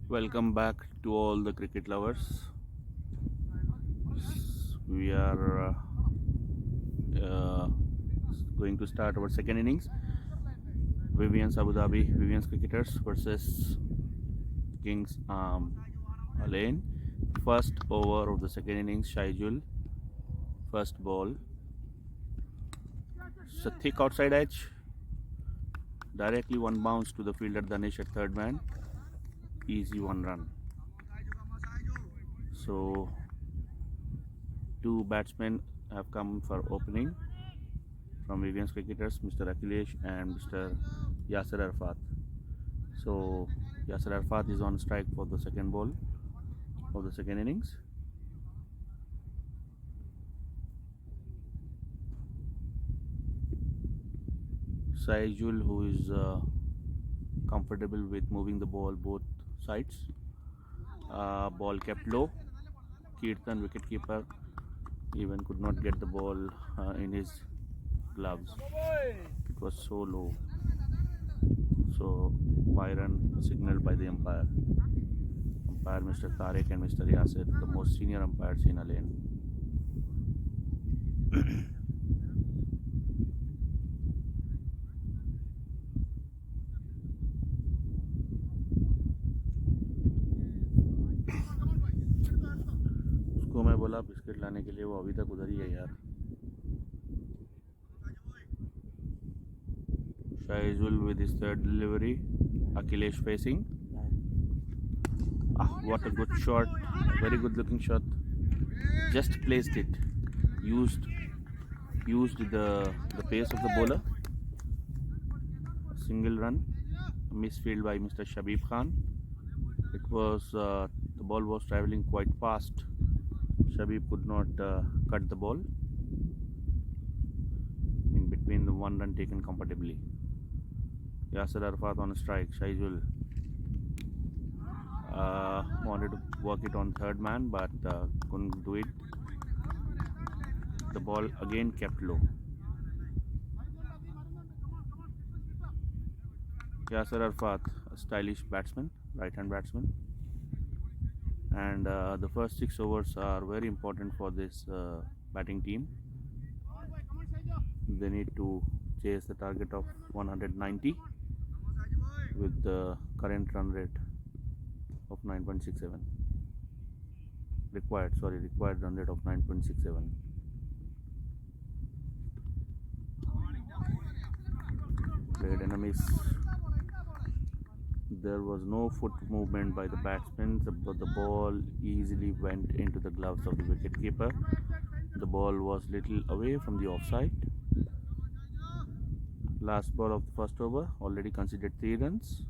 Welcome back to all the cricket lovers. We are going to start our second innings. Vivian's Abu Dhabi Vivian's cricketers versus Kings Lane. First over of the second innings, Shaijul. First ball. It's a thick outside edge. Directly one bounce to the fielder Danish at third man. Easy one run. So two batsmen have come for opening from Vivian's cricketers, Mr. Akhilesh and Mr. Yasser Arafat. So Yasser Arafat is on strike for the second ball of the second innings. Saijul, who is comfortable with moving the ball both sides. Ball kept low. Kirtan, wicketkeeper, even could not get the ball in his gloves. It was so low. So Byron signaled by the umpire. Umpire Mr. Tariq and Mr. Yasir, the most senior umpires in a lane. उसको मैं बोला biscuit लाने के लिए, वो अभी तक उधर ही है यार. Shaizul with his third delivery. Akhilesh facing. What a good shot. A very good looking shot. Just placed it. Used the pace of the bowler. Single run. Misfield by Mr. Shabib Khan. It was the ball was traveling quite fast. Shabib could not cut the ball. In between, the one run taken comfortably. Yasser Arafat on a strike. Shaizul wanted to work it on third man, but couldn't do it. The ball again kept low. Yasser Arafat, a stylish batsman, right-hand batsman, and the first 6 overs are very important for this batting team. They need to chase the target of 190 with the current run rate of 9.67. Required run rate of 9.67. Played in a miss. There was no foot movement by the batsman. The ball easily went into the gloves of the wicketkeeper. The ball was little away from the offside. Last ball of the first over, already considered 3 runs.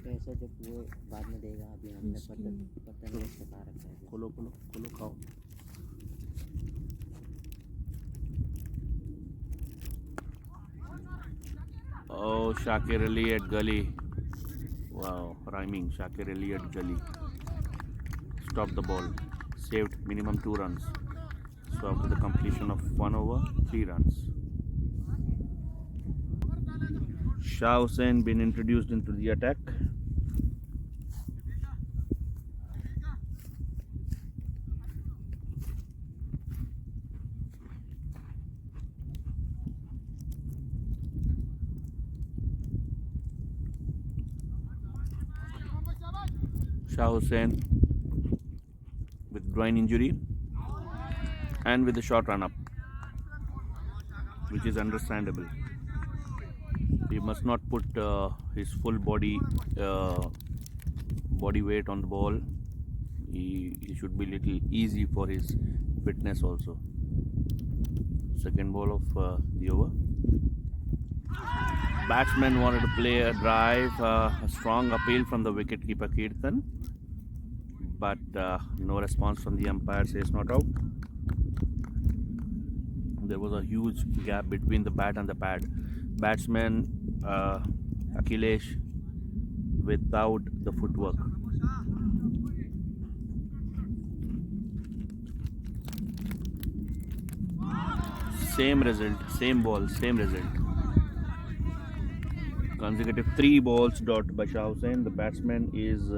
पैसा जब वो बाद में देगा, अभी हमने पता नहीं उसके कहाँ रखा है. खोलो खाओ. Oh, Shakir Ali at gully. Wow, rhyming. Shakir Ali at gully. Stopped the ball. Saved minimum 2 runs. So after the completion of 1 over, 3 runs. Shah Hussain been introduced into the attack. Shah Hussain with groin injury and with a short run up, which is understandable. He must not put his full body weight on the ball. He should be little easy for his fitness also. Second ball of the over. Batsman wanted to play a drive, a strong appeal from the wicketkeeper Kirtan, but no response from the umpire, says not out. There was a huge gap between the bat and the pad. Batsman Akhilesh without the footwork. same result, same ball, same result. Consecutive 3 balls dot by Shah Hussain. The batsman is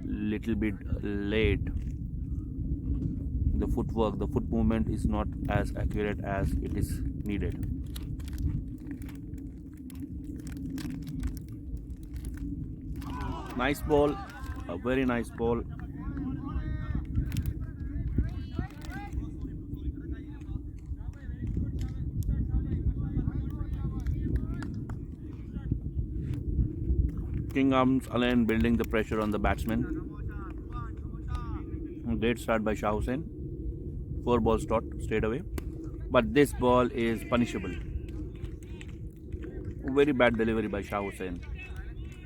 little bit late. The footwork, the foot movement is not as accurate as it is needed. Nice ball, a very nice ball. King Arms Alain building the pressure on the batsman. Great start by Shah Hussain. 4 balls dot straight away. But this ball is punishable. Very bad delivery by Shah Hussain.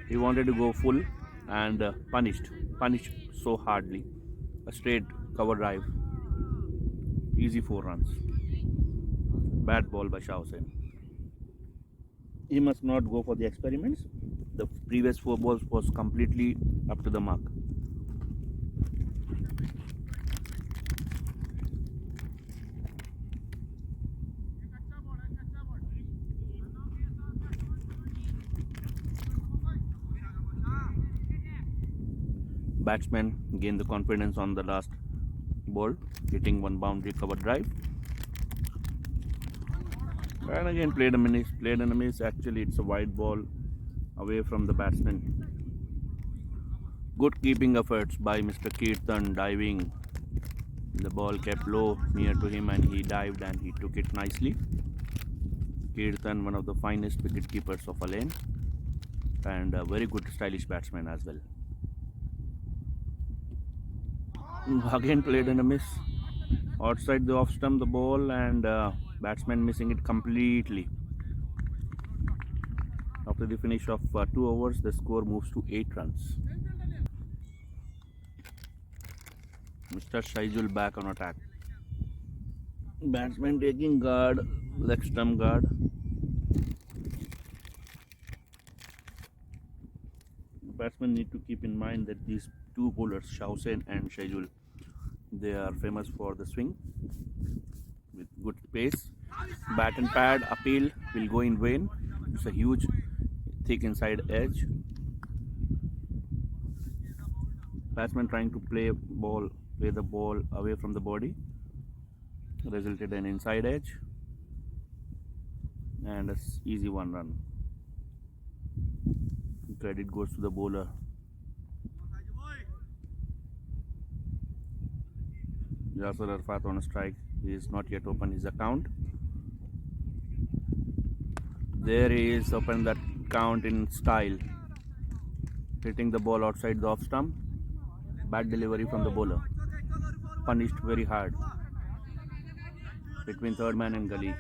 He wanted to go full and punished so hardly. A straight cover drive. Easy 4 runs. Bad ball by Shah Hussain. He must not go for the experiments. The previous 4 balls was completely up to the mark. Batsman gained the confidence on the last ball, hitting one boundary cover drive. And again played a miss. Actually, it's a wide ball away from the batsman. Good keeping efforts by Mr. Kirtan, diving. The ball kept low near to him and he dived and he took it nicely. Kirtan, one of the finest wicket keepers of Alain, and a very good stylish batsman as well. Again played in a miss. Outside the off stump the ball and batsman missing it completely. After the finish of 2 overs, the score moves to 8 runs. Mr. Shaijul back on attack. Batsman taking guard, leg stump guard. Batsmen need to keep in mind that these 2 bowlers, Shah Hussain and Shaijul, they are famous for the swing with good pace. Bat and pad appeal will go in vain. It's a huge thick inside edge. Batsman trying to play the ball away from the body, resulted in inside edge and a easy 1 run. Credit goes to the bowler. Yasser Arafat on a strike. He is not yet opened his account. There he is, opened that count in style, hitting the ball outside the off stump. Bad delivery from the bowler. Punished very hard between third man and gully.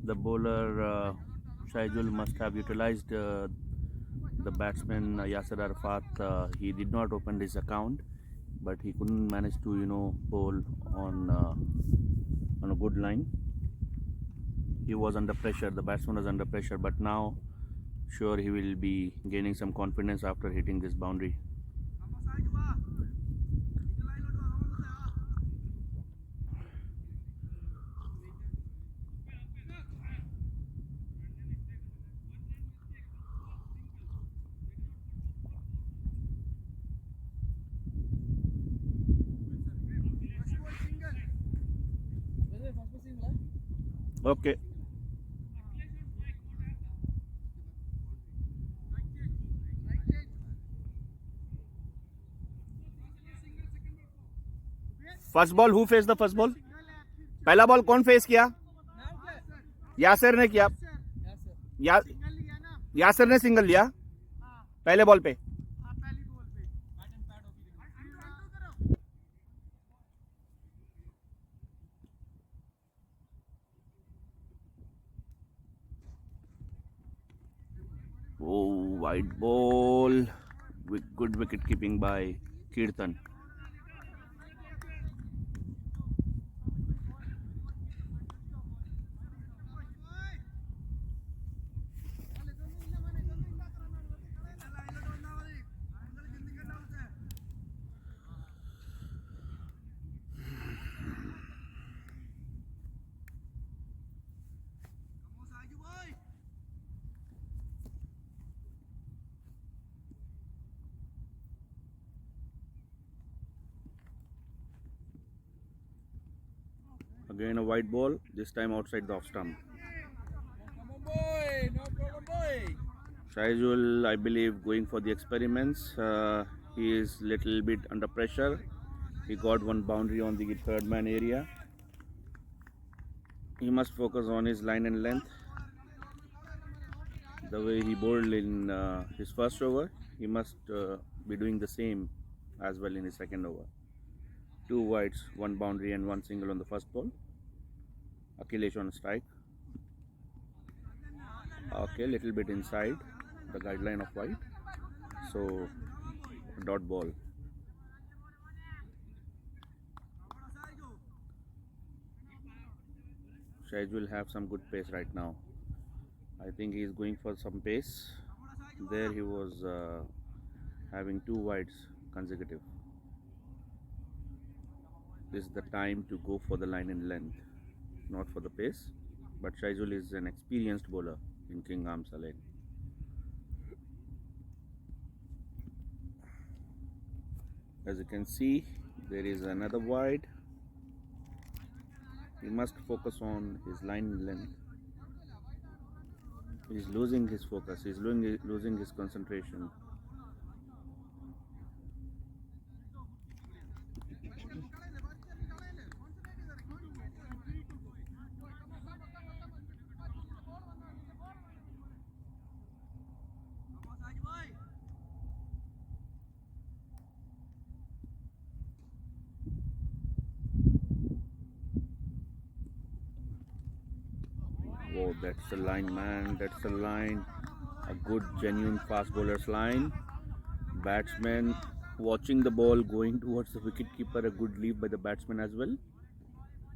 The bowler Shaijul must have utilized the batsman Yasser Arafat. He did not open his account, but he couldn't manage to bowl on a good line. He was under pressure. The batsman was under pressure, but now sure he will be gaining some confidence after hitting this boundary. Okay. First ball who face the first ball? पहला ball कौन face किया? यासिर ने किया। यासिर ने single लिया पहले ball पे। Oh, wide ball with good wicket keeping by Kirtan. Again a white ball, this time outside the off stump. Come on, boy. No problem, boy. Shaizul, I believe, going for the experiments. He is little bit under pressure. He got one boundary on the third man area. He must focus on his line and length. The way he bowled in his first over, he must be doing the same as well in his second over. 2 wides, 1 boundary and 1 single on the first ball. Akhilesh on strike. Okay, little bit inside the guideline of white. So dot ball. Shahid will have some good pace right now. I think he is going for some pace. There he was having 2 wides consecutive. This is the time to go for the line and length, not for the pace. But Shaizul is an experienced bowler in King Arms Lane. As you can see, there is another wide. He must focus on his line and length. He's losing his focus, he's losing his concentration. Oh, that's the line, man. That's the line. A good, genuine fast bowler's line. Batsman watching the ball going towards the wicket keeper. A good leave by the batsman as well.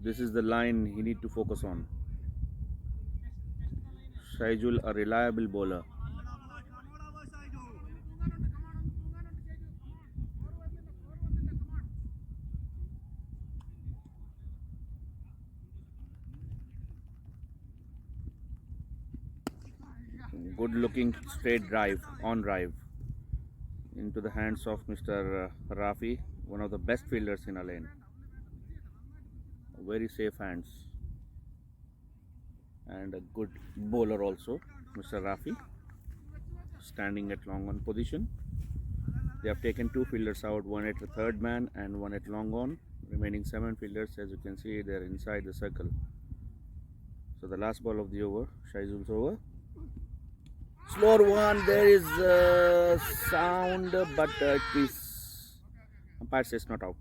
This is the line he need to focus on. Shaizul, a reliable bowler. Good looking straight drive, on drive into the hands of Mr. Rafi, one of the best fielders in a lane. Very safe hands and a good bowler also, Mr. Rafi, standing at long on position. They have taken 2 fielders out, one at the third man and one at long on. Remaining 7 fielders, as you can see, they are inside the circle. So the last ball of the over, Shaizul's over. Slower one, there is sound, but it is, umpire says not out.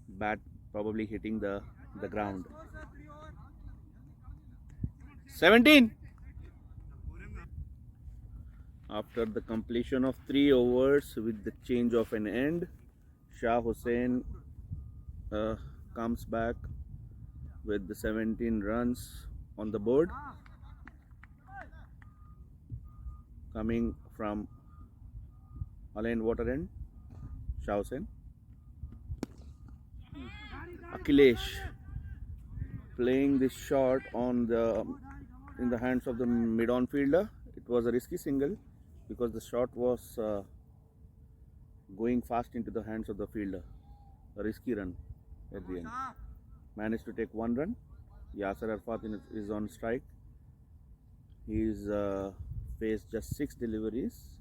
Bat probably hitting the ground. 17. After the completion of 3 overs with the change of an end, Shah Hussain comes back with the 17 runs on the board. Coming from Alain water end, Shah Hussain. Akhilesh playing this shot in the hands of the mid-on fielder. It was a risky single because the shot was going fast into the hands of the fielder. A risky run at the end. Managed to take 1 run. Yasser Arafat is on strike. He's faced just 6 deliveries,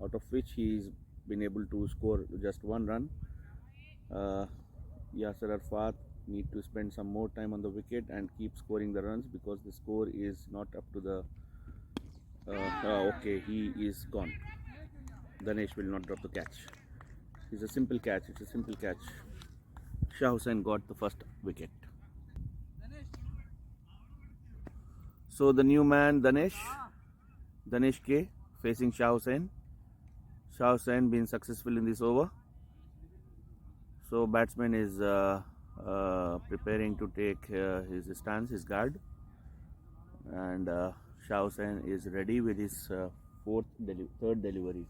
out of which he's been able to score just 1 run. Yasser Arafat need to spend some more time on the wicket and keep scoring the runs because the score is not up to the okay, he is gone. Danesh will not drop the catch. It's a simple catch. Shah Hussain got the first wicket. So the new man Danesh K facing Shah Hussain. Shah Hussain been successful in this over. So batsman is preparing to take his stance, his guard, and Shah Hussain is ready with his third delivery.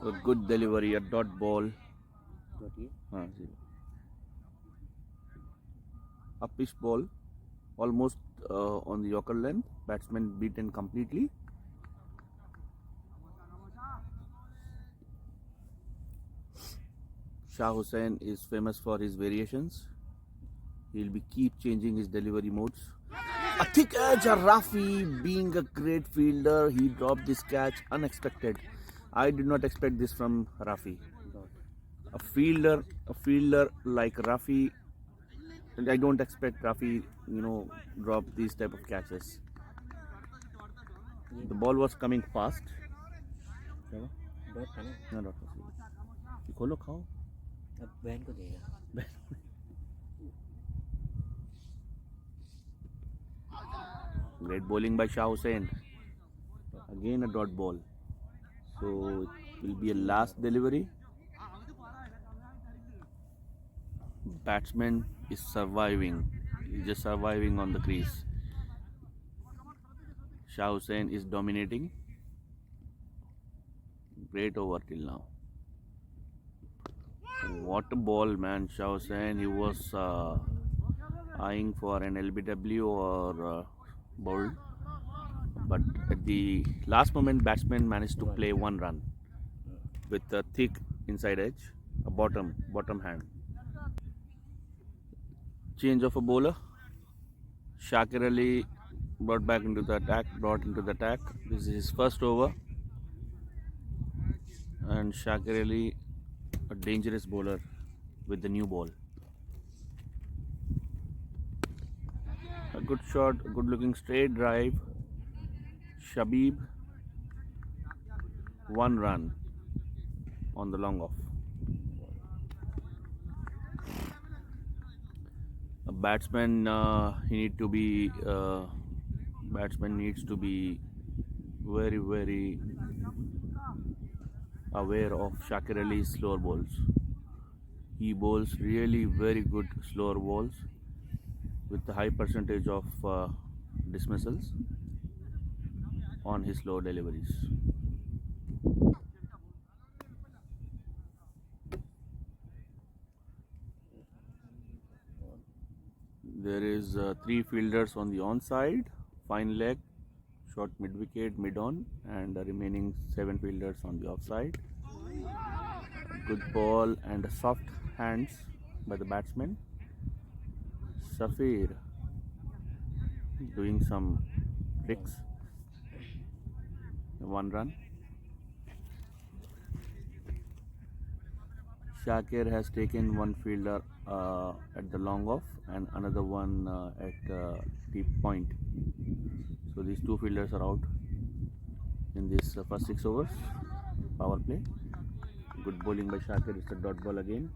A good delivery, a dot ball. A pitch ball, almost on the Yorker length. Batsman beaten completely. Shah Hussain is famous for his variations. He'll be keep changing his delivery modes. A thick edge, Rafi, being a great fielder, he dropped this catch unexpected. I did not expect this from Rafi. Dot. A fielder like Rafi, I don't expect Rafi, drop these type of catches. The ball was coming fast. Dot था ना, No, not fast. खोलो खाओ. अब ban को देगा. Great bowling by Shah Hussain. Again a dot ball. So it will be a last delivery. Batsman is surviving. He's just surviving on the crease. Shah Hussain is dominating. Great over till now. What a ball, man. Shah Hussain, he was eyeing for an LBW or bowled. But at the last moment, batsman managed to play one run with a thick inside edge, a bottom hand. Change of a bowler. Shakir Ali brought into the attack. This is his first over. And Shakir Ali, a dangerous bowler with the new ball. A good shot, a good looking straight drive. Shabib, one run on the long off. A batsman, batsman needs to be very, very aware of Shakir Ali's slower balls. He bowls really very good slower balls with a high percentage of dismissals on his slow deliveries. There is 3 fielders on the onside, fine leg, short mid wicket, mid on, and the remaining 7 fielders on the offside. Good ball and soft hands by the batsman. Safir doing some tricks. 1 run. Shakir has taken one fielder at the long off and another one at deep point. So these 2 fielders are out in this first 6 overs. Power play. Good bowling by Shakir. It's a dot ball again.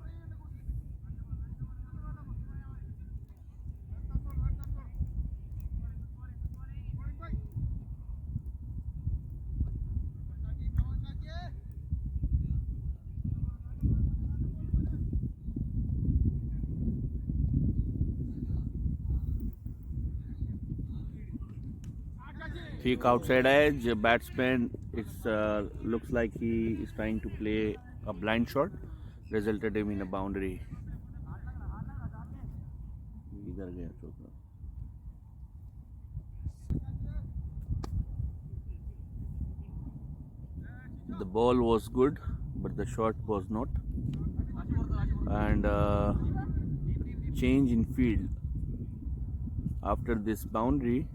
Thick outside edge, batsman, it's looks like he is trying to play a blind shot, resulted him in a boundary. The ball was good, but the shot was not. And change in field. After this boundary,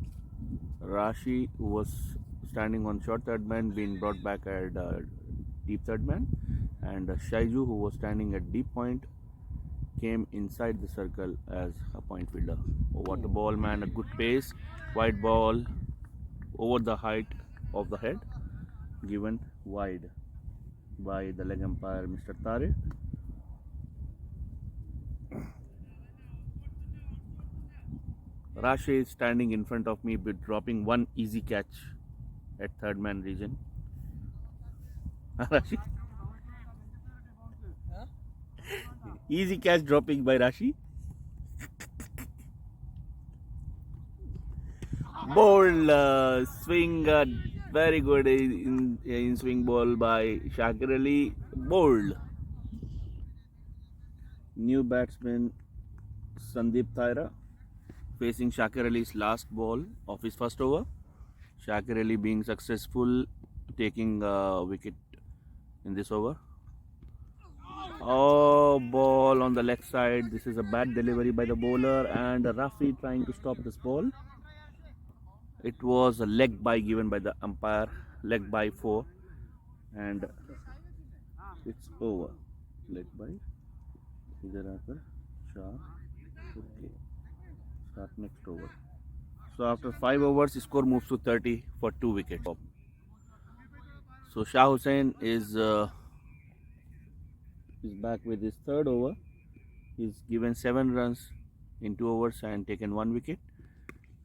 Rashi, who was standing on short third man, being brought back at deep third man, and Shaiju, who was standing at deep point, came inside the circle as a point fielder. Oh, what a ball, man! A good pace, wide ball over the height of the head, given wide by the leg umpire, Mr. Tare. Rashi is standing in front of me, but dropping one easy catch at third man region. Rashi. Huh? Easy catch dropping by Rashi. Bold swing, very good in swing ball by Shakir Ali. Bold. New batsman Sandeep Thaira facing Shakir Ali's last ball of his first over. Shakir Ali being successful, taking wicket in this over. Oh, ball on the leg side. This is a bad delivery by the bowler, and Rafi trying to stop this ball. It was a leg by given by the umpire, leg by 4, and it's over. Leg by. इधर आकर 4. Okay. Start next over. So after 5 overs, score moves to 30 for 2 wickets. So Shah Hussain is back with his third over. He's given 7 runs in 2 overs and taken 1 wicket.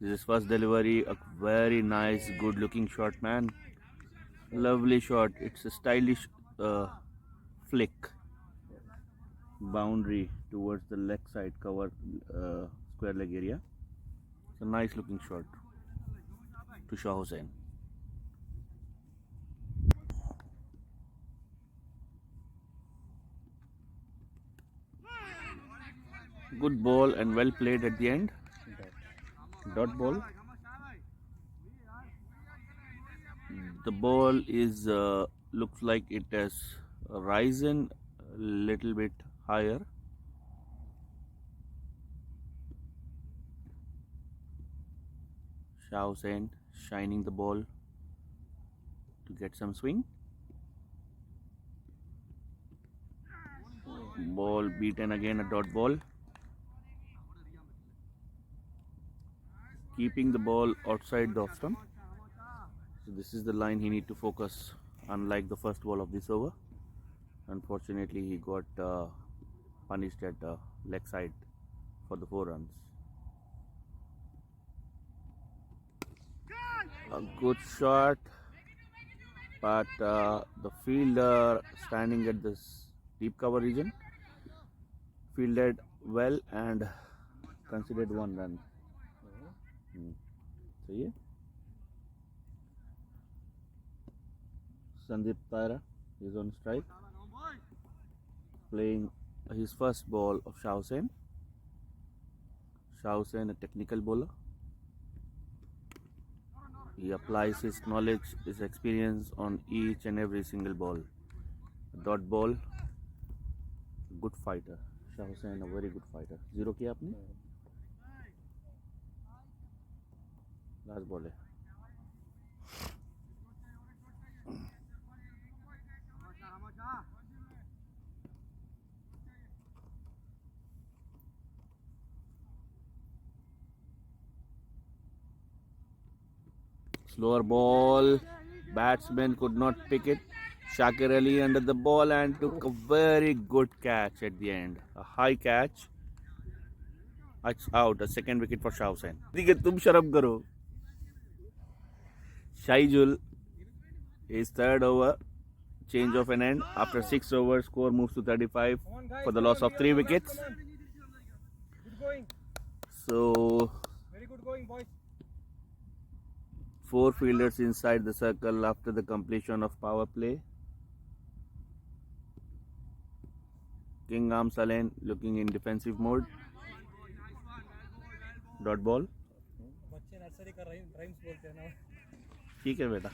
This is first delivery, a very nice, good-looking shot, man. Lovely shot. It's a stylish flick, boundary towards the leg side cover, square leg area. It's a nice-looking shot to Shah Hussain. Good ball and well played at the end. Dot ball. The ball is looks like it has risen a little bit higher. Shah Hussain shining the ball to get some swing. Ball beaten again, a dot ball. Keeping the ball outside the off stump. So this is the line he need to focus, unlike the first ball of this over. Unfortunately, he got punished at leg side for the 4 runs. A good shot, but the fielder standing at this deep cover region fielded well and considered 1 run. So yeah, Sandeep Taira is on strike, playing his first ball of Shah Hussain. Shah Hussain, a technical bowler. He applies his knowledge, his experience on each and every single ball. Dot ball, good fighter. Shah Hussain, a very good fighter. 0 किया आपने? Last ball है. Slower ball, batsman could not pick it. Shakir Ali under the ball and took a very good catch at the end. A high catch. It's out. A second wicket for Shah Hussain. तुम शर्म करो. Shaijul is third over. Change of an end. After 6 overs, score moves to 35 for the loss of 3 wickets. Good going. So Very good going, boys. 4 fielders inside the circle after the completion of power play. King Arm Salen looking in defensive mode. Dot ball. बच्चे nursery का rhymes बोलते हैं ना. ठीक है बेटा,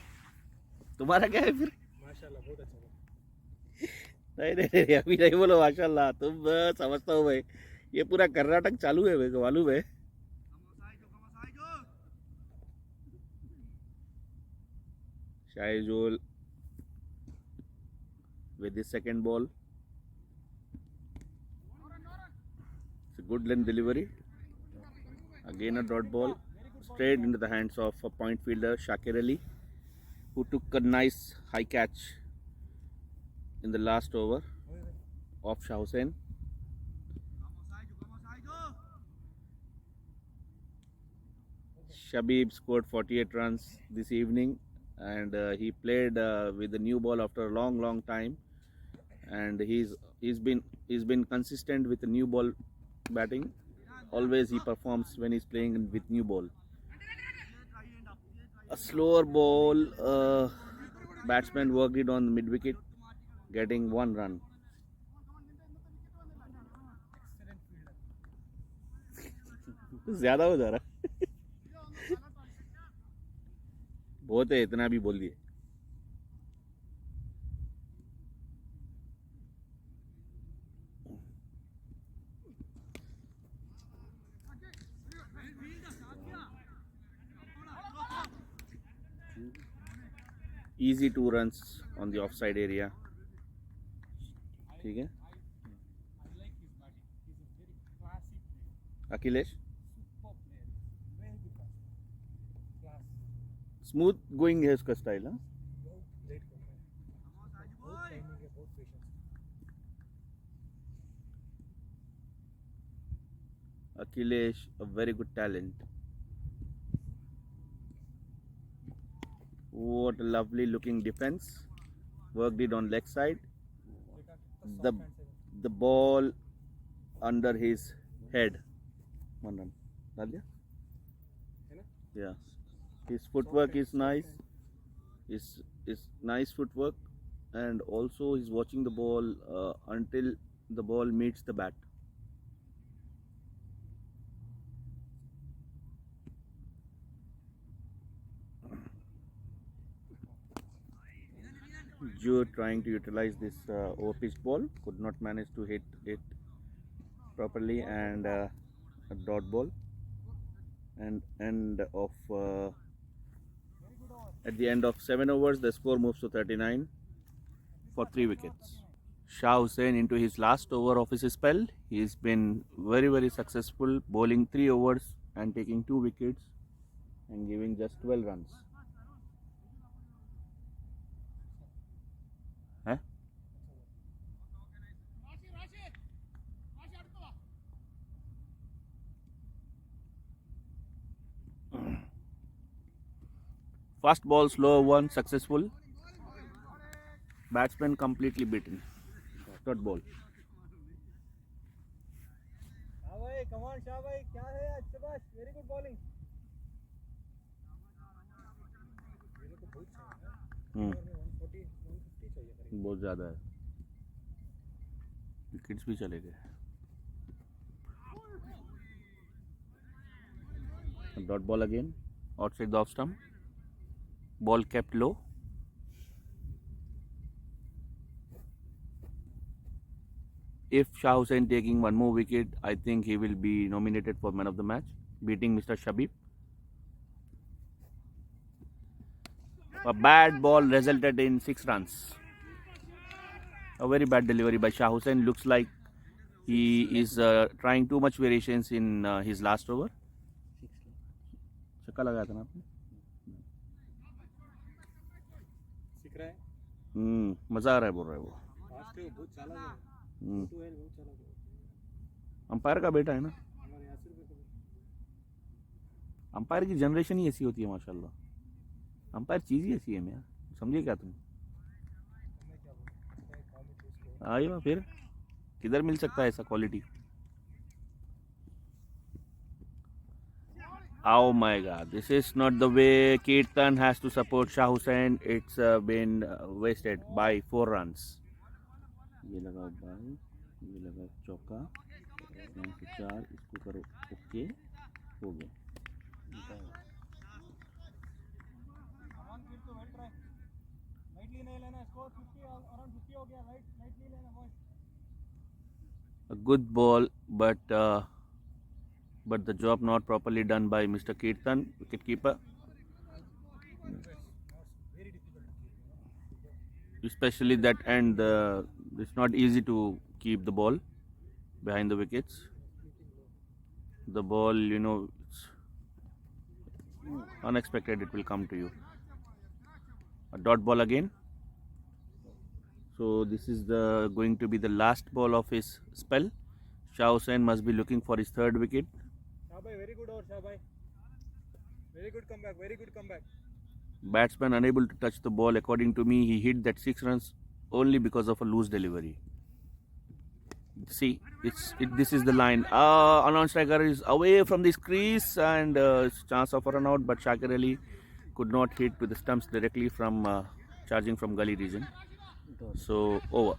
तुम्हारा क्या है फिर? माशाल्लाह बहुत अच्छा बोला. नहीं अभी नहीं बोलो माशाल्लाह. तुम समझता हो भाई, ये पूरा कर्नाटक चालू है मेरे को मालूम है. Shaijul with his second ball. It's a good length delivery. Again a dot ball straight into the hands of a point fielder Shakir Ali, who took a nice high catch in the last over of Shah Hussain. Shabib scored 48 runs this evening, and he played with the new ball after a long time, and he's been consistent with the new ball batting. Always he performs when he's playing with new ball. A slower ball, batsman worked it on the mid wicket, getting 1 run. ज़्यादा हो जा रहा है. बहुत है, इतना भी बोल दिए. easy 2 runs on the offside area. ठीक है. I like his batting. He's a very classy player. Akhilesh, Superb player. Very good batsman. Class. smooth going है उसका style, हाँ. बहुत late करता है. बहुत timing है, बहुत patience. Akhilesh, a very good talent. What a lovely looking defense. Worked it on leg side. देखा कितना The soft hands है. the ball under his head. 1 run. डाल दिया? है ना? Yeah. His footwork is nice. Is nice footwork, and also he's watching the ball until the ball meets the bat. Joe trying to utilize this over-pitched ball, could not manage to hit it properly, and a dot ball. And at the end of 7 overs, the score moves to 39 for 3 wickets. Shah Hussain into his last over of his spell. He's been very successful, bowling 3 overs and taking 2 wickets and giving just 12 runs. Huh? Fast ball, slow one, successful. Batsman completely beaten. Dot ball. हाँ भाई, come on Shah भाई, क्या है आज शाबाश, very good bowling. ये लोग को बहुत चाहिए ना. ओवर में 140, 150 चाहिए करीब. बहुत ज़्यादा है. विकेट्स भी चले गए. Dot ball again, outside the off stump. Ball kept low. If Shah Hussain taking one more wicket, I think he will be nominated for man of the match, beating Mr. Shabib. A bad ball resulted in 6 runs. A very bad delivery by Shah Hussain. Looks like he is trying too much variations in his last over. छक्का लगाया था ना आपने? सीख रहा है. मजा आ रहा है बोल रहा है वो. फास्ट है, बहुत चालाक है. तो है, बहुत चालाक है. अंपायर का बेटा है ना. हमारे यासिर भाई को. अंपायर की जनरेशन ही ऐसी होती है माशाल्लाह. अंपायर चीज़ ही ऐसी है यार. समझिए क्या तुम? मैं क्या बोलूं? कॉल में चूज आइए फिर किधर मिल सकता है ऐसा quality? Oh my God, this is not the way Kirtan has to support Shah Hussain. It's been wasted by 4 runs. ये लगा बाई, ये लगा चौका, 4, इसको करो ओके, हो गया. अमान फिर तो वेल ट्राई. लाइटली नहीं लेना, स्कोर 50 अराउंड 50 हो गया. लाइटली लेना boy. A good ball, but the job not properly done by Mr. Kirtan, wicketkeeper. Very difficult to keep. Especially that end, it's not easy to keep the ball behind the wickets. The ball, it's unexpected, it will come to you. A dot ball again. So this is going to be the last ball of his spell. Shah Hussain must be looking for his 3rd wicket. Shah bhai, very good over Shah bhai. Very good comeback, very good comeback. Batsman unable to touch the ball. According to me, he hit that 6 runs only because of a loose delivery. See, this is the line. Anand striker is away from this crease and chance of a run out, but Shakir Ali could not hit to the stumps directly from charging from gully region. So over.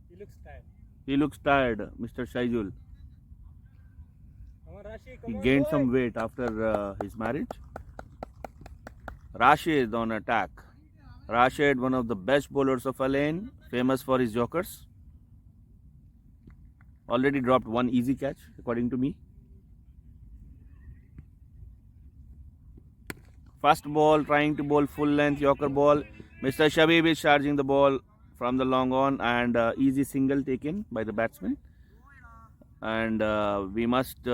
He looks tired. He looks tired, Mr. Shaizul. Come on Rashi, He come on gained boy. some weight after his marriage. Rashid on attack. Rashid, one of the best bowlers of Al-Ain, famous for his yorkers. Already dropped one easy catch, according to me. First ball, trying to bowl full length Yorker ball. Mr. Shabib is charging the ball from the long on, and easy single taken by the batsman. And we must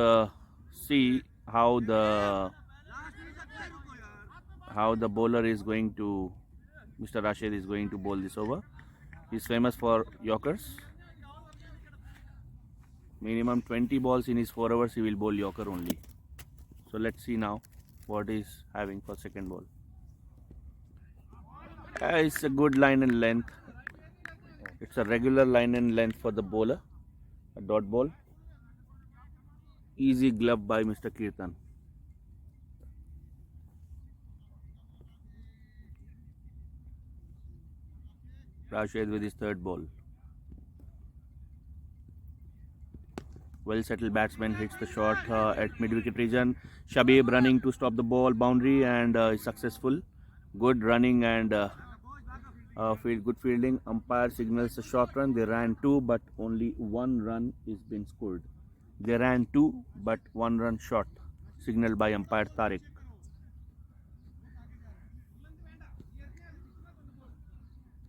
see how the bowler is going to, Mr. Rashid is going to bowl this over. He's famous for Yorkers. Minimum 20 balls in his 4 overs, he will bowl Yorker only. So let's see now what he's having for second ball. It's a good line and length. It's a regular line and length for the bowler. A dot ball. Easy glove by Mr. Kirtan. Rashid with his third ball. Well settled batsman hits the shot at mid wicket region. Shabib running to stop the ball boundary and is successful. Good running and good fielding. Umpire signals a short run. They ran 2, but only 1 run is been scored. They ran 2, but 1 run short. Signaled by umpire Tariq.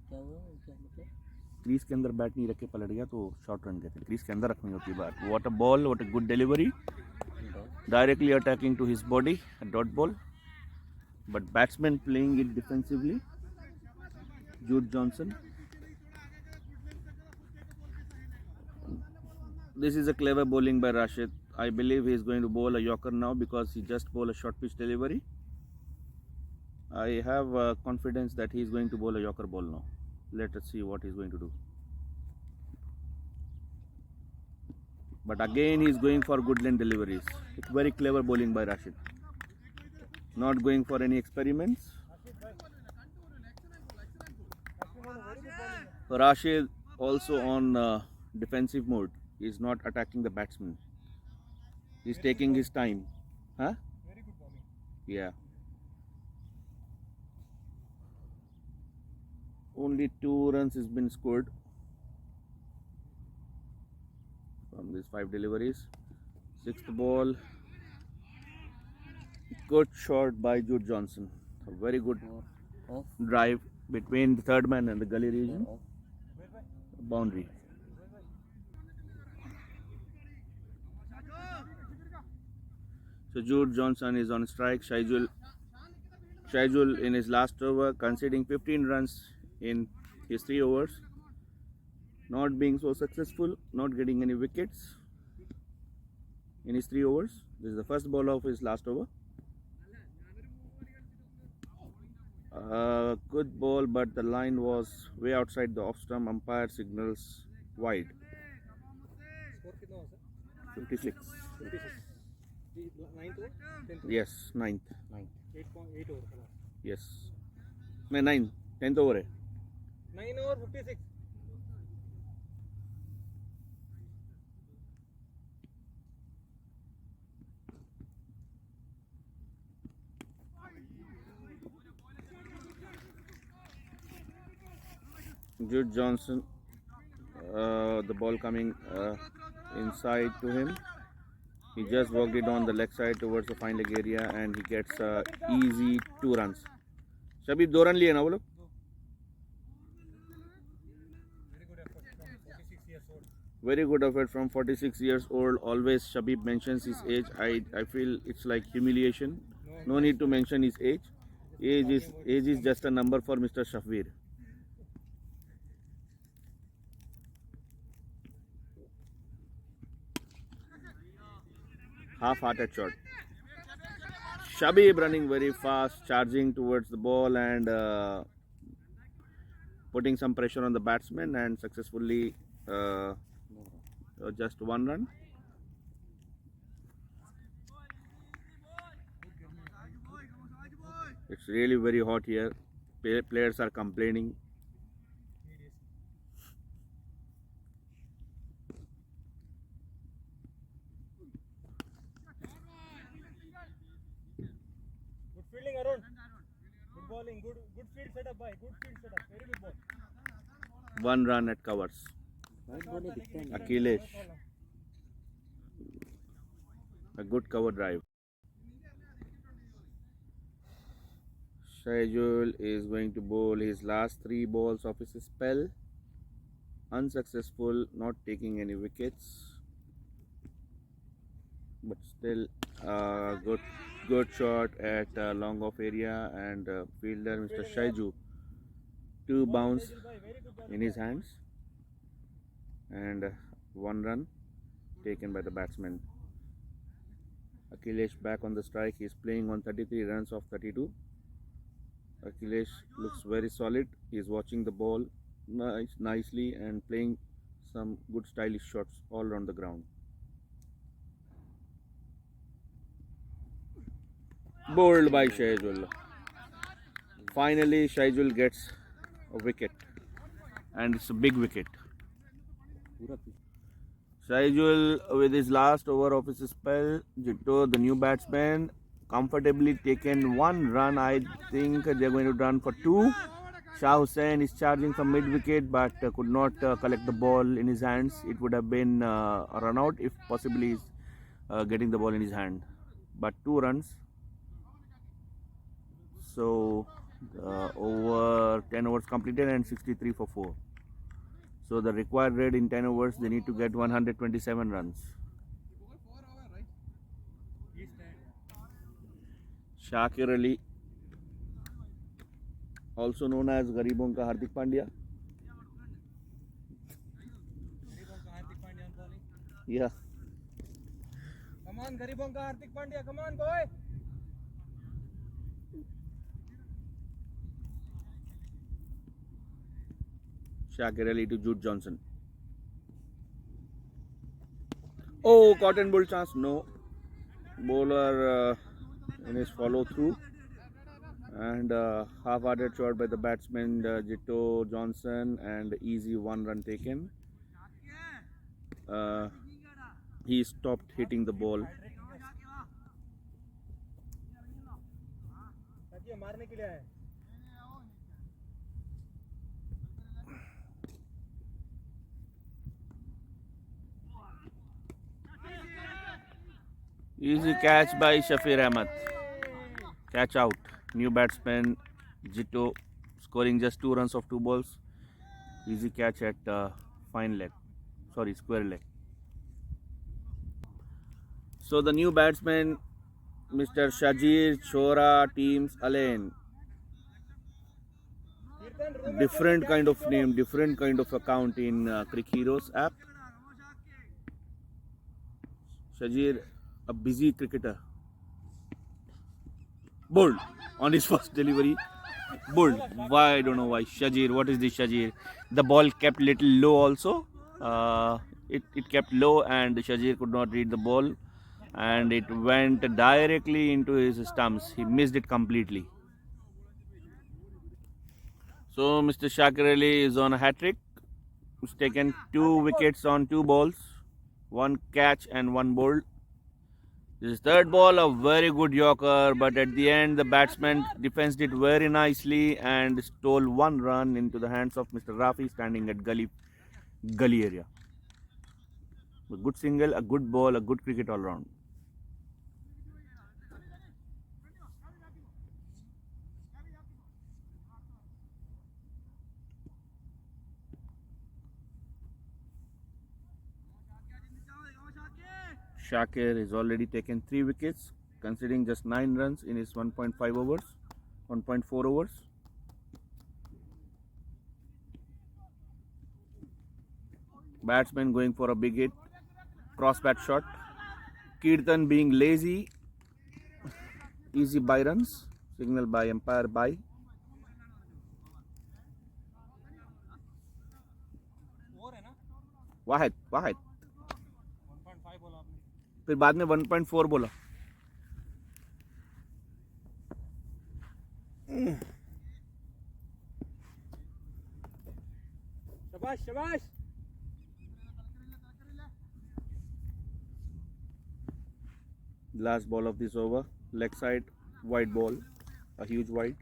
क्या हुआ क्या मतलब crease के अंदर bat नहीं रखे पलट गया तो शॉर्ट रन कहते हैं. क्रीज के अंदर रखनी होती है bat. What a ball, what a good delivery. Directly attacking to his body, a dot ball. But batsman playing it defensively. Jude Johnson. This is a clever bowling by Rashid. I believe he is going to bowl a Yorker now because he just bowled a short pitch delivery. I have confidence that he is going to bowl a Yorker ball now. Let us see what he is going to do. But again he is going for good length deliveries. It's very clever bowling by Rashid. Not going for any experiments. Rashid also on defensive mode. He is not attacking the batsman. He is taking his time. Huh? Very good bowling. Yeah. Only 2 runs has been scored from these 5 deliveries. 6th ball. Good shot by Jude Johnson. A very good off drive between the third man and the gully region. off Boundary. So Jude Johnson is on strike. Shaijul in his last over conceding 15 runs in his 3 overs. Not being so successful, not getting any wickets in his 3 overs. This is the first ball of his last over. Good ball, but the line was way outside the off stump. Umpire signals wide. Score कितना हो sir? 56. 56. 9th over? 10th over? Yes, 9th. 8.8 over खलास. Yes. No, 9. 10th over है. 9 over 56. Jude Johnson, the ball coming inside to him. He just walked it on the leg side towards the fine leg area and he gets easy 2 runs. Shabib 2 run लिए ना वो लोग. Very good effort Very good effort from from 46 years old. 46 years old. Always Shabib mentions his age. I feel it's like humiliation. No need to mention his age. Age is just a number for Mr. Shafir. Half-hearted shot. Shabib running very fast, charging towards the ball and putting some pressure on the batsman and successfully just 1 run. It's really very hot here. Players are complaining. Good fielding, Arun. Good bowling. Good field setup, bhai. Good field setup. Very good ball. 1 run at covers. White ball ही दिखता है नहीं Akhilesh. A good cover drive. Shaijul is going to bowl his last 3 balls of his spell. Unsuccessful, not taking any wickets, but still good shot at long off area, and fielder Mr. Shaiju 2 bounce in his hands, and 1 run taken by the batsman. Akhilesh back on the strike. He is playing on 33 runs of 32. Akhilesh looks very solid. He is watching the ball nicely and playing some good stylish shots all around the ground. Bowled by Shaijul. Finally, Shaijul gets a wicket, and it's a big wicket. पूरा Shaijul with his last over of his spell. Jitto, the new batsman, comfortably taken 1 run. I think they're going to run for 2. Shah Hussain is charging from mid wicket, but could not collect the ball in his hands. It would have been a run out if possibly he's getting the ball in his hand. But 2 runs. So over 10 overs completed and 63 for 4. So the required rate in 10 overs, they need to get 127 runs. Shakir Ali, also known as Garibon ka Hardik Pandya. Yeah. Come on, Garibon ka Hardik Pandya. Come on, boy. Shakir Ali to Jude Johnson. Oh, cotton bull chance. No. Bowler in his follow through. And half-hearted shot by the batsman Jitto Johnson, and easy 1 run taken. He stopped hitting the ball. मारने के लिए आए. Easy catch by Shafir Ahmed. Catch out. New batsman Jitto scoring just 2 runs of 2 balls. Easy catch at fine leg. Sorry, square leg. So the new batsman Mr. Shajir Chora teams Alain. Different kind of name, different kind of account in Crick Heroes app. Shajir, a busy cricketer. Bowled on his first delivery. Bowled. Why? I don't know why. Shajir, what is this Shajir? The ball kept little low also. It kept low, and Shajir could not read the ball, and it went directly into his stumps. He missed it completely. So Mr. Shakir Ali is on a hat-trick. He's taken 2 wickets on 2 balls, 1 catch and 1 bowled. This third ball, a very good yorker, but at the end the batsman defensed it very nicely and stole 1 run into the hands of Mr. Rafi standing at gully area. A good single, a good ball, a good cricket all round. Shakir has already taken 3 wickets, considering just 9 runs in his 1.5 overs, 1.4 overs. Batsman going for a big hit, cross bat shot. Kirtan being lazy, easy by runs, signal by umpire by. वाहिद 1.5 बोला आपने. फिर बाद में 1.4 बोला. शाबाश शाबाश. Last ball of this over, leg side, wide ball, a huge wide.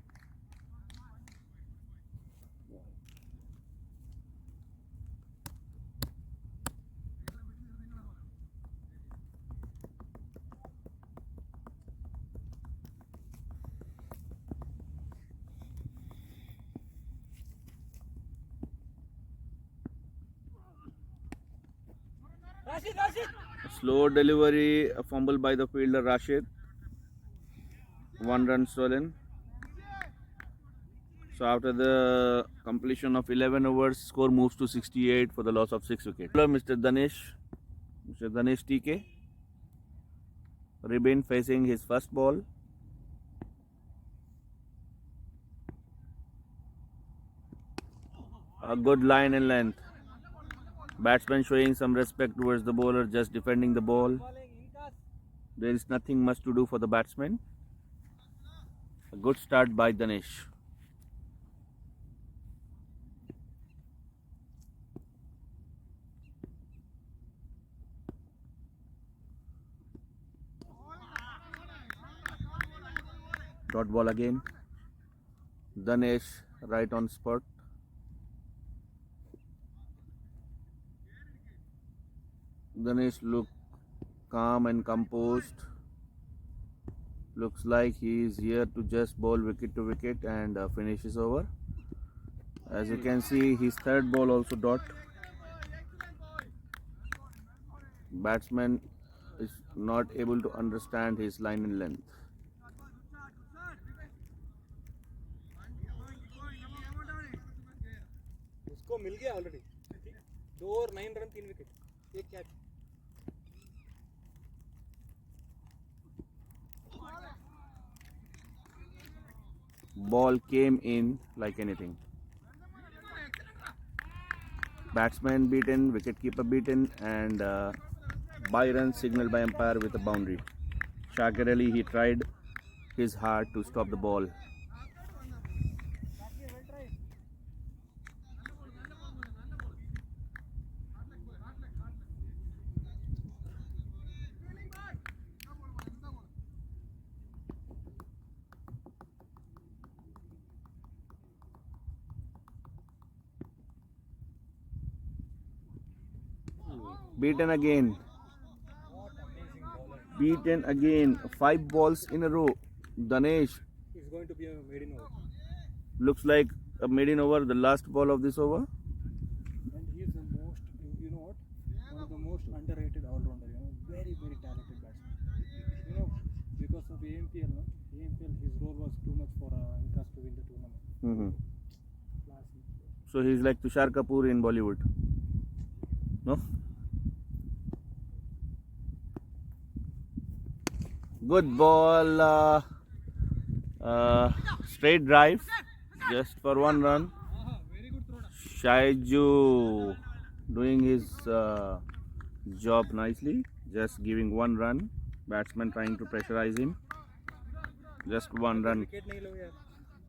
Slow delivery, a fumble by the fielder Rashid. 1 run stolen. So after the completion of 11 overs, score moves to 68 for the loss of 6 wickets. Mr. Danesh TK. Ribbon facing his first ball. A good line and length. Batsman showing some respect towards the bowler, just defending the ball. There is nothing much to do for the batsman. A good start by Danesh. Dot ball again. Danesh right on spot. Danesh look calm and composed. Looks like he is here to just bowl wicket to wicket and finish his over. As you can see, his third ball also dot. Batsman is not able to understand his line and length. उसको मिल गया already 2 और 9 run 3 wicket एक catch Ball came in like anything. Batsman beaten, wicketkeeper beaten, and by run signaled by umpire with a boundary. Shakir Ali, he tried his hard to stop the ball. Beaten again. Beaten again. 5 balls in a row. Danesh is going to be a maiden over looks like a maiden over, the last ball of this over. and he is the most you know what one of the most underrated all-rounder very very talented batsman because of AMPL his role was too much for Incas to win the tournament So he's like Tushar Kapoor in Bollywood. No? Good ball. Straight drive. Just for 1 run. very good throw Shaiju doing his job nicely. Just giving 1 run. Batsman trying to pressurize him. Just 1 run wicket नहीं लोगे यार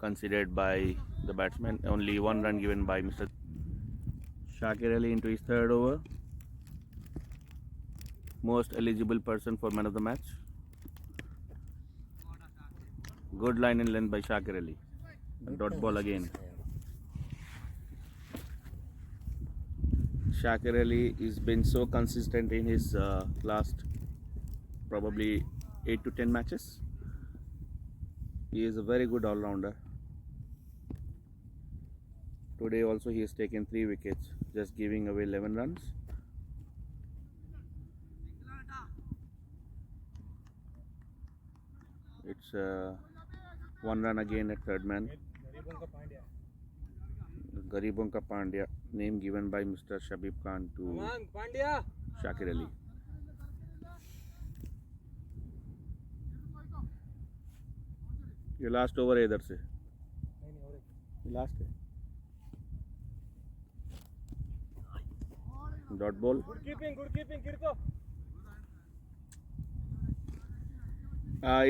considered by the batsman. Only 1 run given by Mr. Shakir Ali into his third over. Most eligible person for man of the match. Good line and length by Shakir Ali. A dot ball again. Shakir Ali has been so consistent in his last probably 8 to 10 matches. He is a very good all-rounder. Today also he has taken 3 wickets, just giving away 11 runs. It's 1 run again at third man. Garibon Ka Pandya, name given by Mr. Shabib Khan to Pandya Shakir Ali. ये last over है इधर से, ये last है. Dot ball. Good keeping कीर्तो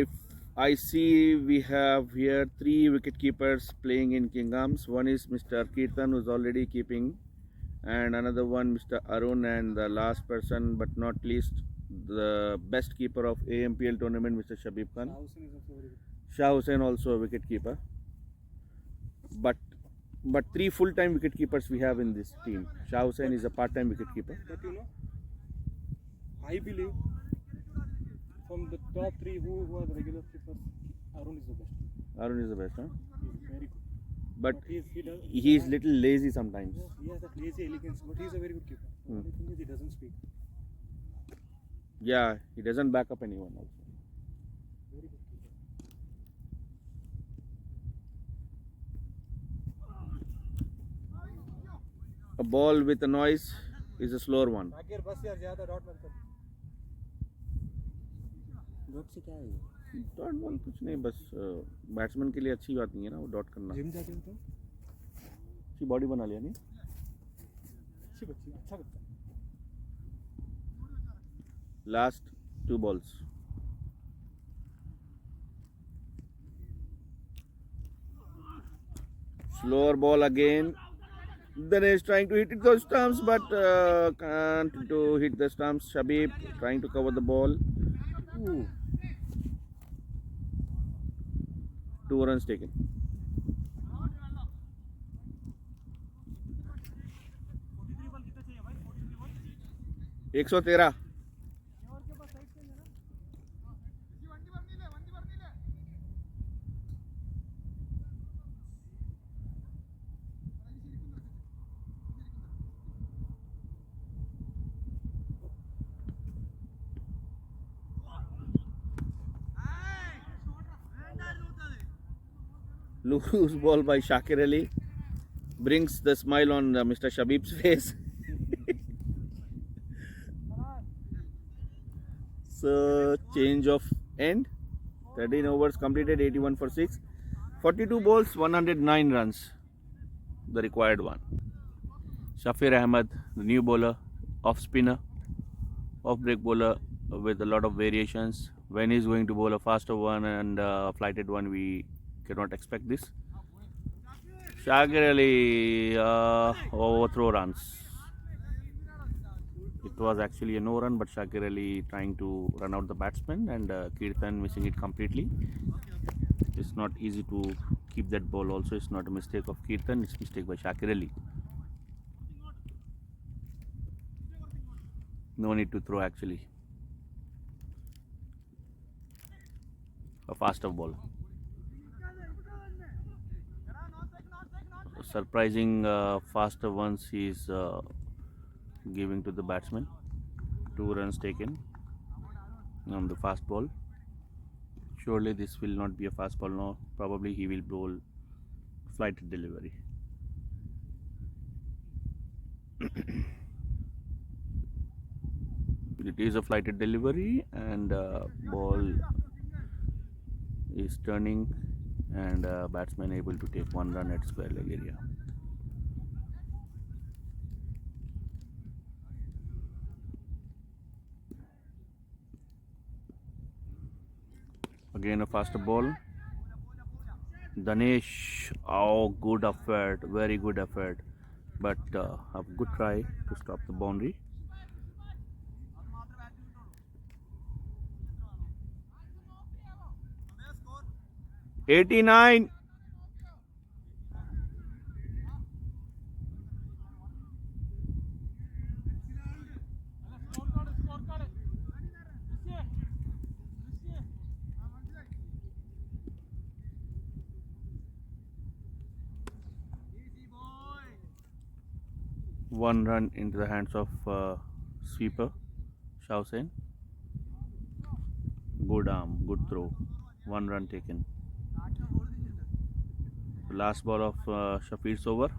If I see we have here 3 wicket keepers playing in Kingdoms. One is Mr. Kirtan, who's already keeping, and another one Mr. Arun, and the last person but not least the best keeper of AMPL tournament, Mr. Shabib Khan. Hausen is also very good Shah Hussain also a wicket keeper. But 3 full-time wicket keepers we have in this team. Shah Hussain is a part-time wicket keeper. but I believe from the top 3 who are the regular keepers Arun is the best Arun is the best, huh? he is very good But he he is little lazy sometimes. has that lazy elegance but he is a very good keeper the only thing is he doesn't speak Yeah, he doesn't back up anyone also. Very good keeper. A ball with a noise is a slower one. आगे बस यार ज़्यादा dot मत कर. Dot से क्या है ये? डॉट बॉल कुछ नहीं, बस बैट्समैन के लिए अच्छी बात नहीं है ना वो डॉट करना. जिम जाते हो तुम? अच्छी बॉडी बना लिया नहीं. अच्छी बच्ची, अच्छा बच्चा. Last 2 balls. Slower ball again. Then he's trying to hit it those stumps, but can't to hit the stumps. Shabib trying to cover the ball. Ooh. 2 runs taken. एक सौ 13. Loose ball by Shakir Ali brings the smile on Mr. Shabib's face. So change of end. 13 overs completed, 81 for 6. 42 balls, 109 runs. The required one. Shafir Ahmed, the new bowler, off spinner, off break bowler with a lot of variations. When he's going to bowl a faster one and a flighted one, we cannot expect this. Shakir Ali overthrow runs. It was actually a no run, but Shakir Ali trying to run out the batsman and Kirtan missing it completely. It's not easy to keep that ball also. It's not a mistake of Kirtan, it's a mistake by Shakir Ali. No need to throw actually. A faster ball. Surprising faster ones he's giving to the batsman. 2 runs taken on the fast ball. Surely this will not be a fast ball now. Probably he will bowl flighted delivery. It is a flighted delivery and ball is turning and batsman able to take 1 run at square leg area. Again a faster ball. Danesh, oh, good effort, very good effort, but a good try to stop the boundary. '89. One run into the hands of sweeper Shao Sen. Good arm, good throw. 1 run taken. The last ball of Shafir's over.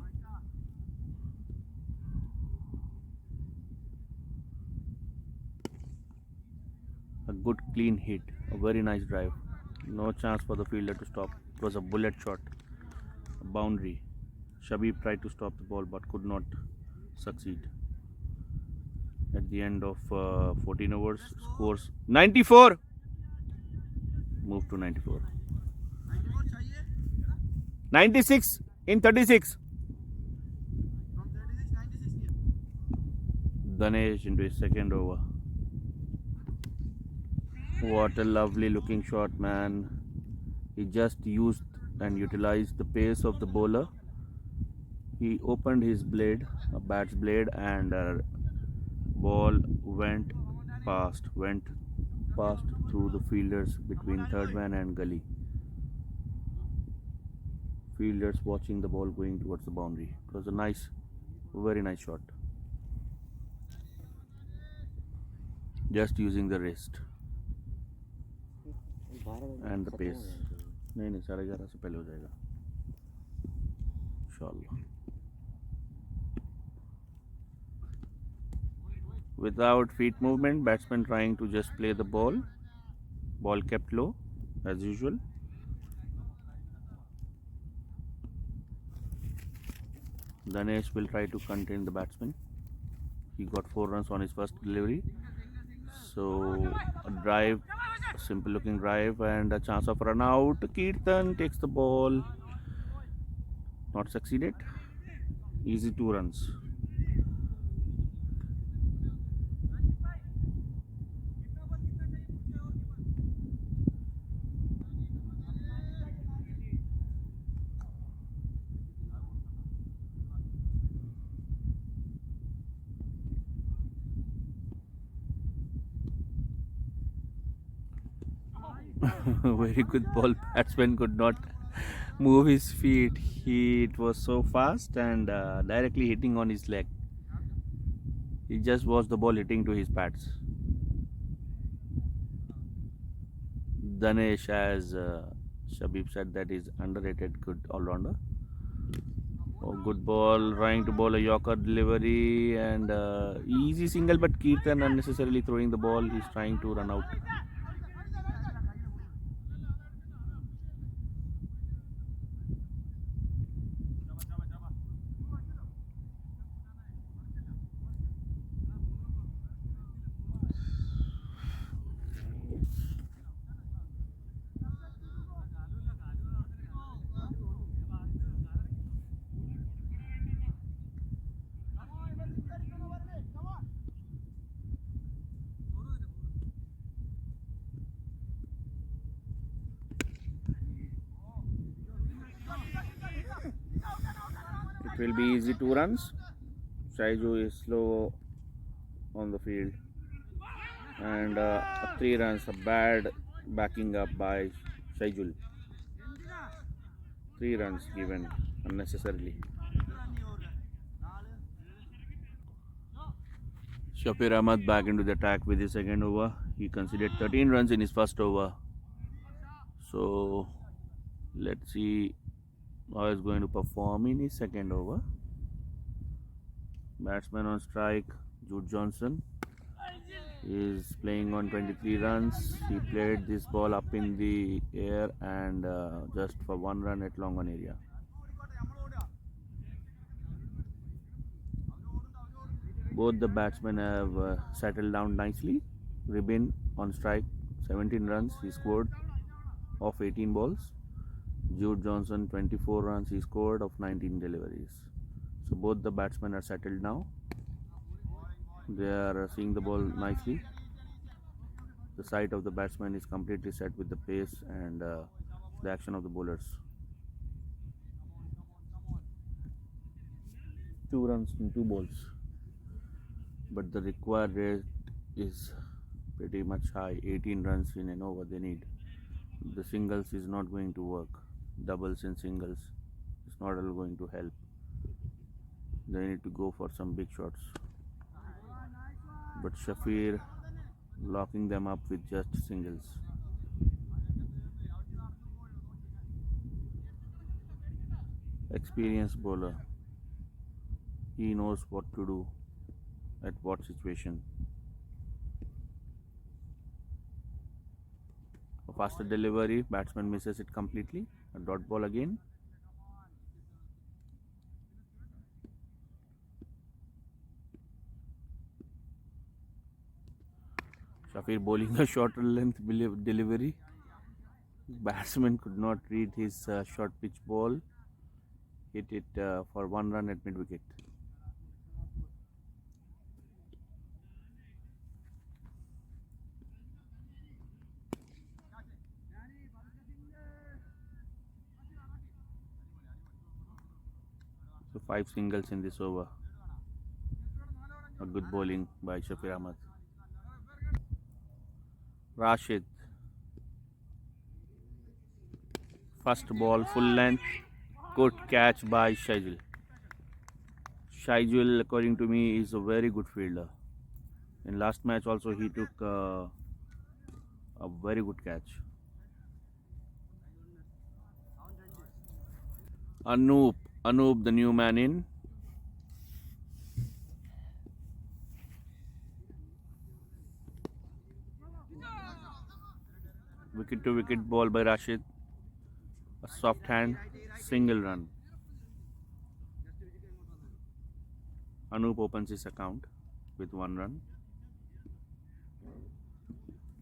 A good clean hit, a very nice drive. No chance for the fielder to stop. It was a bullet shot, a boundary. Shabib tried to stop the ball but could not succeed. At the end of 14 overs, scores 94. Move to 94. 96 in 36. Danesh into his second over. What a lovely looking shot, man. He just used and utilized the pace of the bowler. He opened his blade, a bat's blade, and ball went past through the fielders between third man and gully. Fielders watching the ball going towards the boundary. It was a nice, very nice shot. just using the wrist 12 बजे and the खत्म हो pace. जाना चाहिए। नहीं नहीं 11:30 से पहले हो जाएगा इंशाल्लाह. Without feet movement, batsman trying to just play the ball. Ball kept low as usual. Danesh will try to contain the batsman. He got 4 runs on his first delivery. So a drive, a simple looking drive and a chance of run out. Kirtan takes the ball. Not succeeded. Easy 2 runs. Very good ball. Batsman could not move his feet. It was so fast and directly hitting on his leg. He just watched the ball hitting to his pads. Danesh, as Shabib said, that is underrated good all-rounder. Oh, good ball, trying to bowl a Yorker delivery and easy single, but Kirtan unnecessarily throwing the ball. He's trying to run out. It will be easy 2 runs. Shaiju is slow on the field. And 3 runs, a bad backing up by Shaijul. 3 runs given unnecessarily. Shafir Ahmad back into the attack with his second over. He conceded 13 runs in his first over. So let's see how he's going to perform in his second over. Batsman on strike, Jude Johnson is playing on 23 runs. He played this ball up in the air and just for 1 run at long on area. Both the batsmen have settled down nicely. Ribin on strike, 17 runs he scored of 18 balls. Jude Johnson 24 runs he scored of 19 deliveries. So both the batsmen are settled now. They are seeing the ball nicely. The sight of the batsman is completely set with the pace and the action of the bowlers. 2 runs in 2 balls. But the required rate is pretty much high. 18 runs in an over they need. The singles is not going to work. Doubles and singles is not all going to help. They need to go for some big shots. But Shafir locking them up with just singles. Experienced bowler. He knows what to do at what situation. A faster delivery, batsman misses it completely. A dot ball again. Shafir bowling a shorter length delivery. Batsman could not read his short pitch ball. Hit it for 1 run at mid wicket. So 5 singles in this over. A good bowling by Shafir Ahmad. Rashid. First ball full length. Good catch by Shaijul. Shaijul, according to me, is a very good fielder. In last match also he took a very good catch. Anoop, the new man in. Wicket to wicket ball by Rashid. A soft hand, single run. Anoop opens his account with 1 run.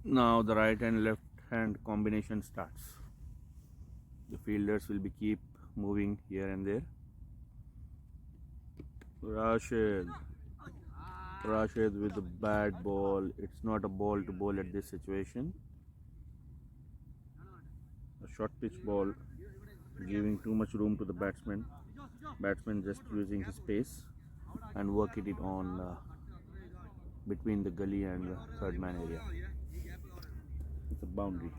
Now the right and left hand combination starts. The fielders will be keep moving here and there. Rashid with a bad ball. It's not a ball to bowl at this situation. A short pitch ball, giving too much room to the batsman. Batsman just using his pace and working it on between the gully and the third man area. It's a boundary.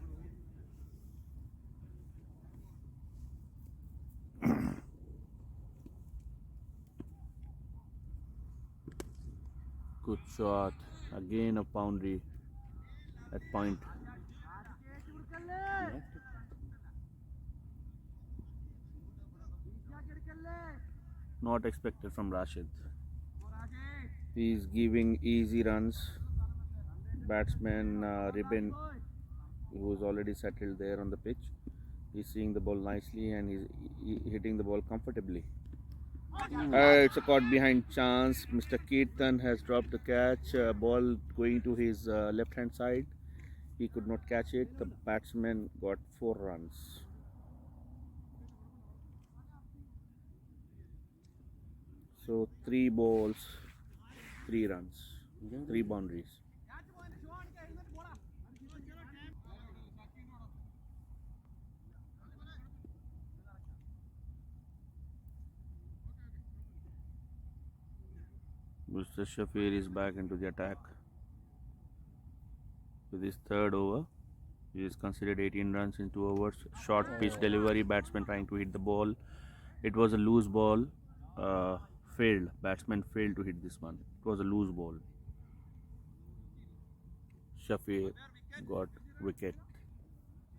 Good shot. Again a boundary at point. Left. Not expected from Rashid. He is giving easy runs. Batsman Ribbon, who is already settled there on the pitch, he's seeing the ball nicely and he's hitting the ball comfortably. It's a caught behind chance. Mr. Kirtan has dropped the catch. Ball going to his left hand side. He could not catch it. The batsman got 4 runs. So 3 balls, 3 runs, 3 boundaries. Mr. Shafir is back into the attack. With his third over, he is considered 18 runs in 2 overs. Short pitch delivery, batsman trying to hit the ball. It was a loose ball. Failed. Batsman failed to hit this one. It was a loose ball. Shafir got wicket.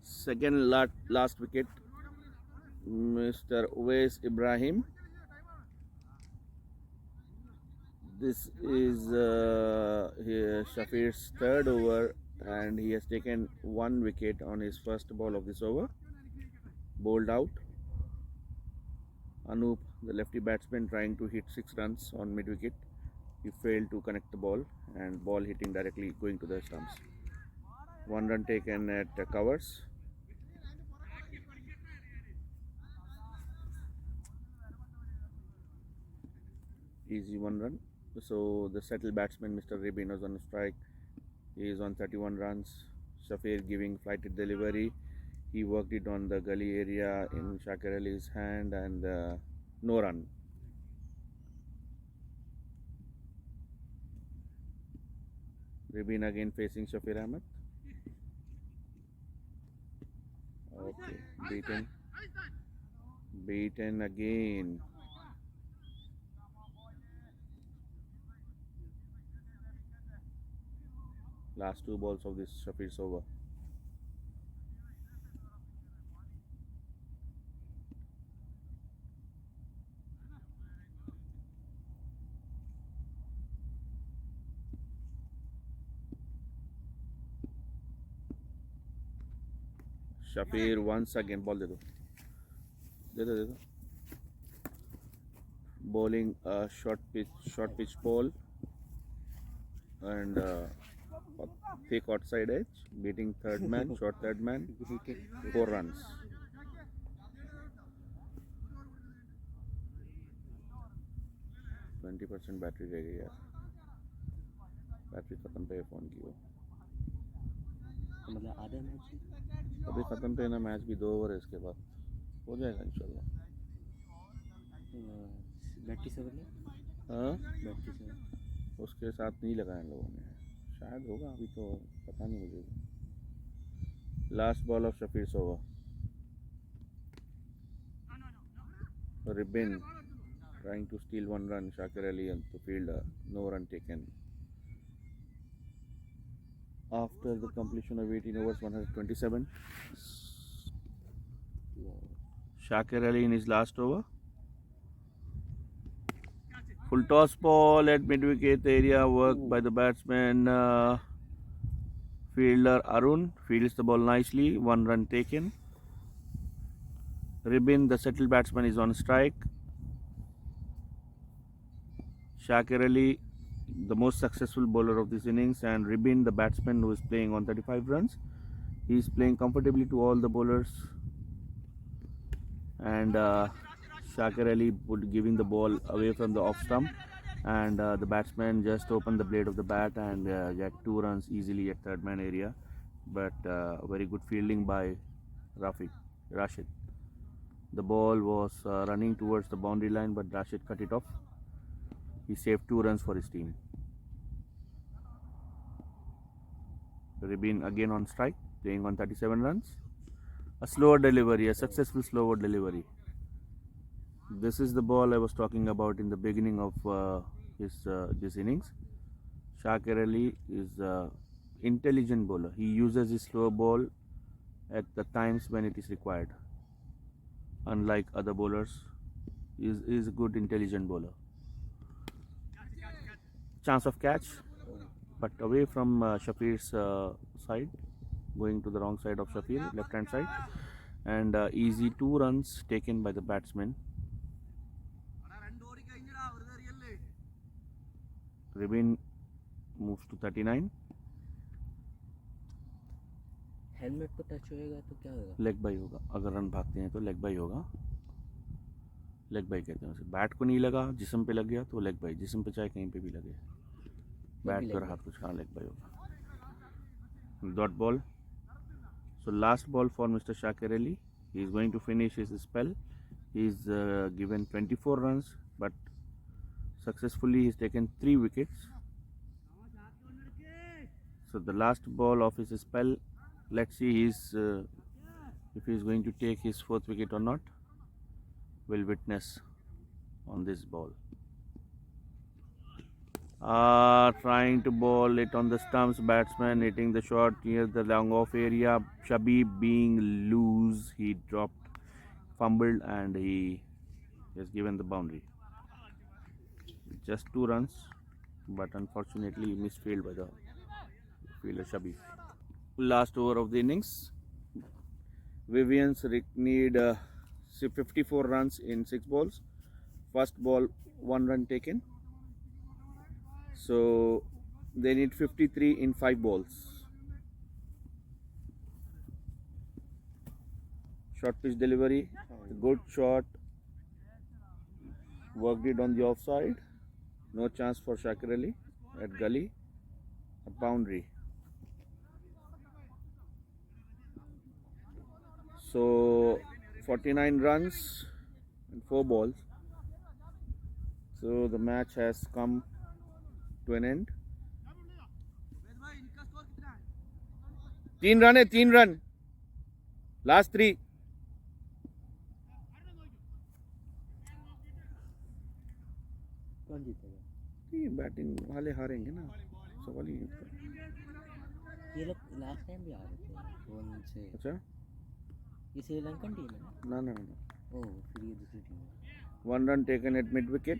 Second last wicket, Mr. Uwais Ibrahim. This is Shafir's third over and he has taken 1 wicket on his first ball of this over. Bowled out. Anoop, the lefty batsman, trying to hit 6 runs on mid wicket. He failed to connect the ball and ball hitting directly going to the stumps. 1 run taken at covers. Easy 1 run. So the settled batsman Mr. Ribin was on strike. He is on 31 runs. Shafir giving flighted delivery. He worked it on the gully area in Shakir Ali's hand and no run. Ribin again facing Shafir Ahmed. Okay, beaten again. Last 2 balls of this Shafir's over. Shafir once again, ball de do. Bowling a short pitch ball and thick outside edge, beating third man, short third man, 4 runs. %20 battery रह गई यार. Battery खत्म पे phone की वो. मतलब आधा match अभी ख़त्म पे ना मैच भी 2 ओवर है इसके बाद हो जाएगा इंशाल्लाह. बैटरी से बोले हाँ बैटरी से उसके साथ नहीं लगाया लोगों ने. शायद होगा अभी तो पता नहीं मुझे. Last ball off Shafir over. Ribbon trying to steal 1 run. Shakir Ali and the fielder, no run taken. after the completion of 18 overs, 127. Shakir Ali in his last over. Full toss ball at mid-wicket area, worked by the batsman fielder Arun. Fields the ball nicely, 1 run taken. Ribbon, the settled batsman, is on strike. Shakir Ali, the most successful bowler of this innings, and Ribbon, the batsman who is playing on 35 runs. He is playing comfortably to all the bowlers, and Shakir Ali giving the ball away from the off stump, and the batsman just opened the blade of the bat and get 2 runs easily at third man area. But very good fielding by Rashid. The ball was running towards the boundary line, but Rashid cut it off. He saved 2 runs for his team. Ribbon again on strike, playing on 37 runs. A slower delivery, a successful slower delivery. This is the ball I was talking about in the beginning of this innings. Shakir Ali is an intelligent bowler. He uses his slow ball at the times when it is required. Unlike other bowlers, he is a good intelligent bowler. Chance of catch, but away from Shafir's side, going to the wrong side of Shafir, left hand side, and easy 2 runs taken by the batsman. Ribbon moves to 39. Helmet को touch होएगा तो क्या होगा? Leg bye होगा. अगर run भागते हैं तो लेग बाई होगा. लेग बाई कहते हैं उसे. बैट को नहीं लगा, जिस्म पे लग गया तो लेग बाई. जिस्म पे चाहे कहीं पे भी लगे, बैट पर हाथ कुछ, हाँ, लेग बाई होगा. Dot ball. So last ball for Mr. Shakir Ali. He is going to finish his spell. He is given 24 runs, but successfully he has taken 3 wickets. So the last ball of his spell. Let's see if he is going to take his 4th wicket or not. We'll witness on this ball. Trying to bowl it on the stumps. Batsman hitting the shot near the long off area. Shabib being loose, he dropped, fumbled, and he has given the boundary. Just 2 runs, but unfortunately misfield by the fielder Shabib. Last over of the innings. Vivians need 54 runs in 6 balls. First ball, 1 run taken. So they need 53 in 5 balls. Short pitch delivery, good shot, worked it on the offside. No chance for Shakir Ali at gully. A boundary. So 49 runs and 4 balls. So the match has come to an end. 3 run है, 3 run. Last 3. कौन जीतेगा? ये batting वाले हारेंगे ना, सवाल ही नहीं उठता. ये लोग लास्ट टाइम भी आ रहे थे कौन से? अच्छा, ये श्रीलंकन टीम है ना? ना. ओह, फिर ये दूसरी टीम है. 1 run taken at mid wicket.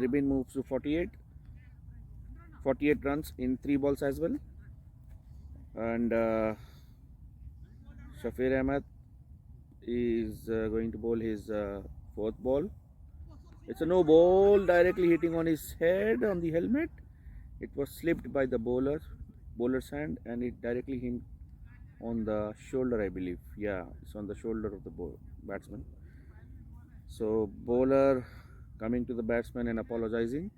Ribbon moves to 48. 48 runs in 3 balls as well. And Shafir Ahmed is going to bowl his 4th ball. It's a no ball, directly hitting on his head, on the helmet. It was slipped by the bowler's hand, and it directly hit on the shoulder, I believe. Yeah, it's on the shoulder of the batsman. So bowler coming to the batsman and apologizing.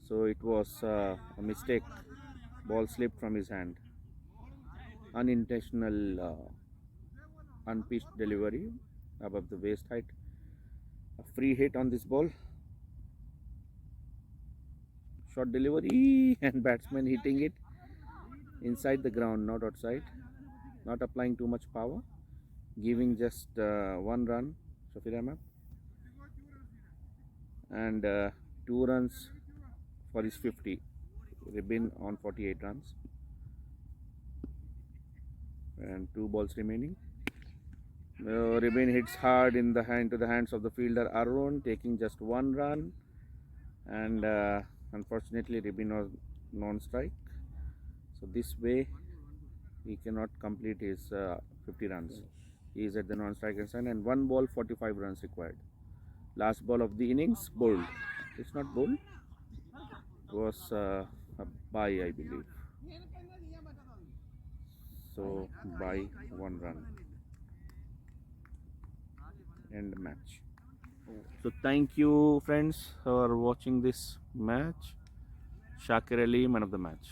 So it was a mistake. Ball slipped from his hand. Unintentional unpitched delivery above the waist height. A free hit on this ball. Short delivery and batsman hitting it inside the ground, not outside. Not applying too much power. Giving just 1 run, Shafir Ahmed. And 2 runs for his 50. Ribbon on 48 runs. and 2 balls remaining. Ribin hits hard in the hand to the hands of the fielder Arun, taking just 1 run, and unfortunately Ribin was non-strike. So this way he cannot complete his 50 runs. He is at the non-striker sign, and 1 ball 45 runs required. Last ball of the innings, bowled. It's not bowled. It was a bye, I believe. So by 1 run. End match. So thank you friends for watching this match. Shakir Ali, man of the match.